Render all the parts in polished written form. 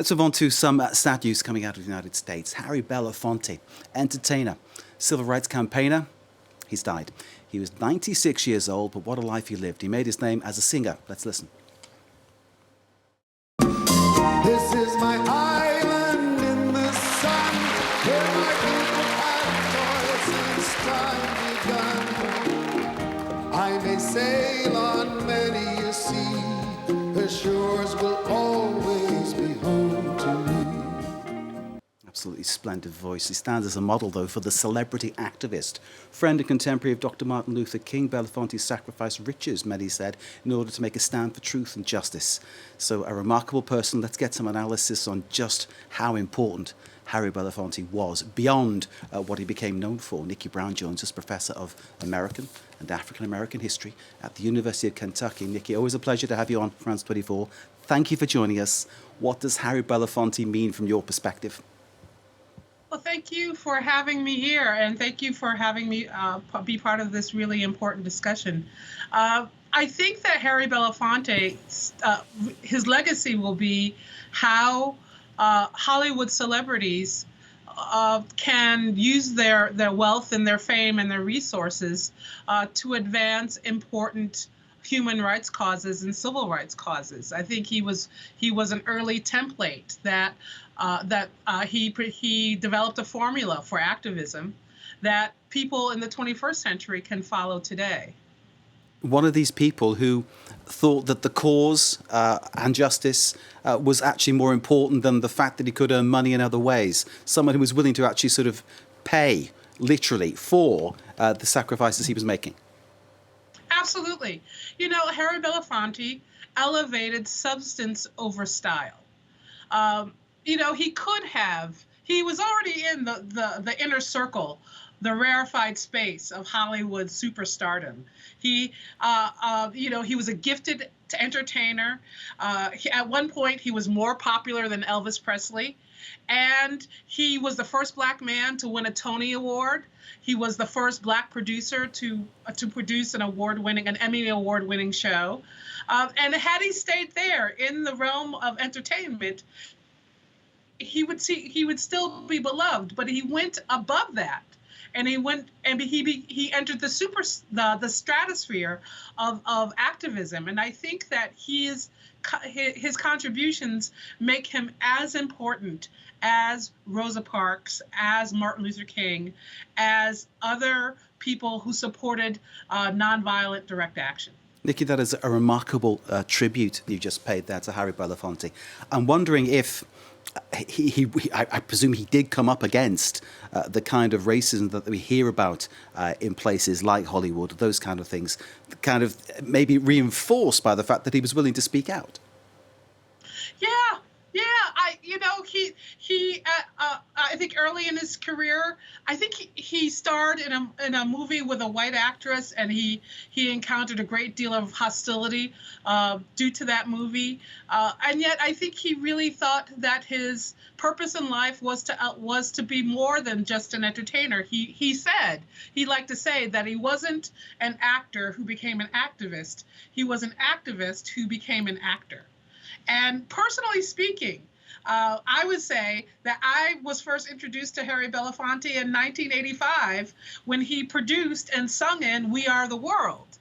Let's move on to some sad news coming out of the United States. Harry Belafonte, entertainer, civil rights campaigner, he's died. He was 96 years old, but what a life he lived. He made his name as a singer. Let's listen. This is my island in the sun, where my people have toiled since time begun. I may sail on many a sea, the shores will always be home to me. Absolutely splendid voice. He stands as a model, though, for the celebrity activist. Friend and contemporary of Dr. Martin Luther King, Belafonte sacrificed riches, many said, in order to make a stand for truth and justice. So a remarkable person. Let's get some analysis on just how important Harry Belafonte was, beyond what he became known for. Nikki Brown joins us, Professor of American and African American History at the University of Kentucky. Nikki, always a pleasure to have you on France 24. Thank you for joining us. What does Harry Belafonte mean from your perspective? Well, thank you for having me here, and thank you for having me be part of this really important discussion. I think that Harry Belafonte, his legacy will be how Hollywood celebrities can use their wealth and their fame and their resources to advance important human rights causes and civil rights causes. I think he was an early template that he developed a formula for activism that people in the 21st century can follow today. One of these people who thought that the cause and justice was actually more important than the fact that he could earn money in other ways. Someone who was willing to actually sort of pay, literally, for the sacrifices he was making. Absolutely. You know, Harry Belafonte elevated substance over style. You know, he was already in the inner circle, the rarefied space of Hollywood superstardom. He was a gifted entertainer. At one point, he was more popular than Elvis Presley, and he was the first Black man to win a Tony Award. He was the first Black producer to produce an Emmy Award-winning show. And had he stayed there in the realm of entertainment, he would still be beloved. But he went above that, and he entered the stratosphere of activism. And I think that his contributions make him as important as Rosa Parks, as Martin Luther King, as other people who supported nonviolent direct action. Nikki, that is a remarkable tribute you just paid there to Harry Belafonte. I'm wondering if I presume he did come up against the kind of racism that we hear about in places like Hollywood, those kind of things, kind of maybe reinforced by the fact that he was willing to speak out. Yeah. I think early in his career, I think he starred in a movie with a white actress, and he encountered a great deal of hostility due to that movie. And yet, I think he really thought that his purpose in life was to be more than just an entertainer. He liked to say that he wasn't an actor who became an activist. He was an activist who became an actor. And personally speaking, I would say that I was first introduced to Harry Belafonte in 1985 when he produced and sung in "We Are the World."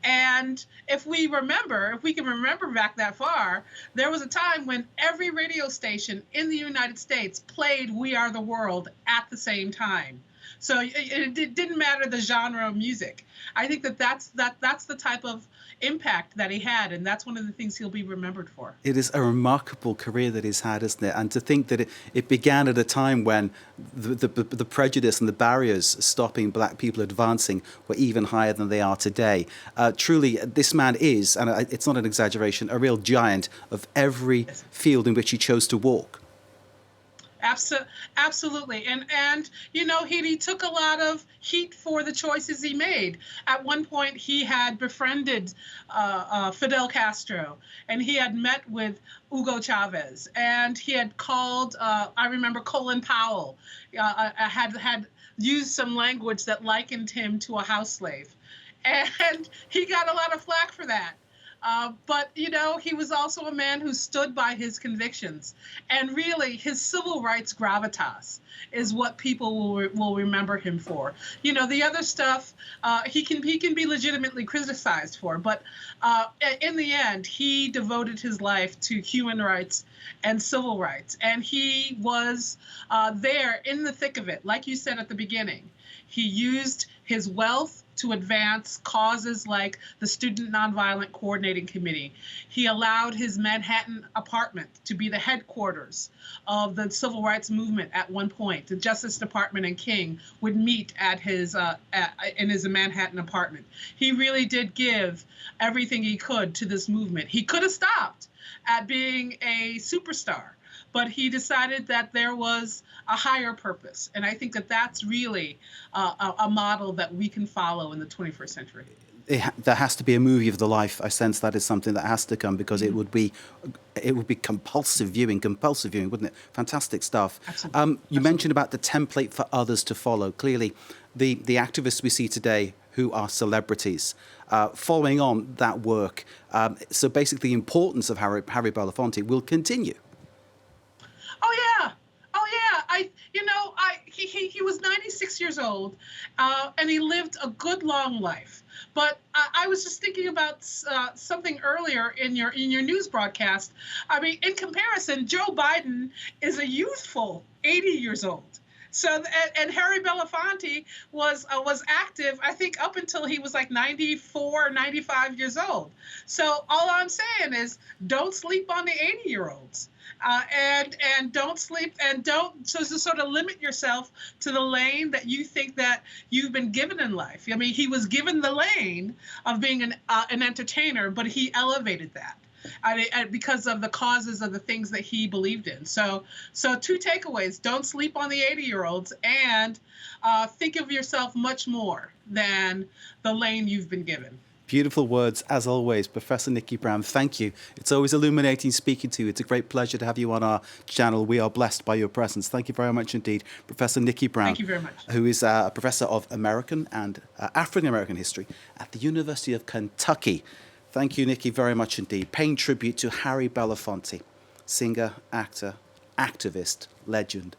And if we can remember back that far, there was a time when every radio station in the United States played "We Are the World" at the same time. So it didn't matter the genre of music. I think that's the type of impact that he had, and that's one of the things he'll be remembered for. It is a remarkable career that he's had, isn't it? And to think that it began at a time when the prejudice and the barriers stopping Black people advancing were even higher than they are today. Truly, this man is, and it's not an exaggeration, a real giant of every field in which he chose to walk. Absolutely. And you know, he took a lot of heat for the choices he made. At one point, he had befriended Fidel Castro, and he had met with Hugo Chavez, and he had called, I remember Colin Powell had used some language that likened him to a house slave. And he got a lot of flack for that. But, you know, he was also a man who stood by his convictions. And really, his civil rights gravitas is what people will remember him for. You know, the other stuff he can be legitimately criticized for. But in the end, he devoted his life to human rights and civil rights. And he was there in the thick of it, like you said at the beginning. He used his wealth to advance causes like the Student Nonviolent Coordinating Committee. He allowed his Manhattan apartment to be the headquarters of the civil rights movement at one point. The Justice Department and King would meet at his in his Manhattan apartment. He really did give everything he could to this movement. He could have stopped at being a superstar, but he decided that there was a higher purpose. And I think that that's really a model that we can follow in the 21st century. There has to be a movie of the life. I sense that is something that has to come, because it would be compulsive viewing, wouldn't it? Fantastic stuff. Absolutely. You mentioned about the template for others to follow. Clearly, the activists we see today who are celebrities, following on that work. So basically, the importance of Harry Belafonte will continue. Oh yeah. He was 96 years old, and he lived a good long life. But I was just thinking about something earlier in your news broadcast. I mean, in comparison, Joe Biden is a youthful 80 years old. So, and Harry Belafonte was active, I think, up until he was like 94, 95 years old. So all I'm saying is, don't sleep on the 80-year-olds. And don't sleep, and don't sort of limit yourself to the lane that you think that you've been given in life. I mean, he was given the lane of being an entertainer, but he elevated that. Because of the causes of the things that he believed in. So two takeaways: don't sleep on the 80-year-olds, and think of yourself much more than the lane you've been given. Beautiful words, as always. Professor Nikki Brown, thank you. It's always illuminating speaking to you. It's a great pleasure to have you on our channel. We are blessed by your presence. Thank you very much indeed. Professor Nikki Brown. Thank you very much. Who is a professor of American and African American history at the University of Kentucky. Thank you, Nikki, very much indeed. Paying tribute to Harry Belafonte, singer, actor, activist, legend,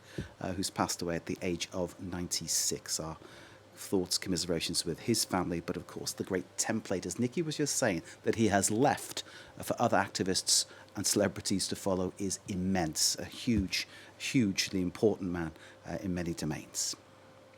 who's passed away at the age of 96. Our thoughts, commiserations with his family, but of course the great template, as Nikki was just saying, that he has left for other activists and celebrities to follow is immense. A hugely important man in many domains.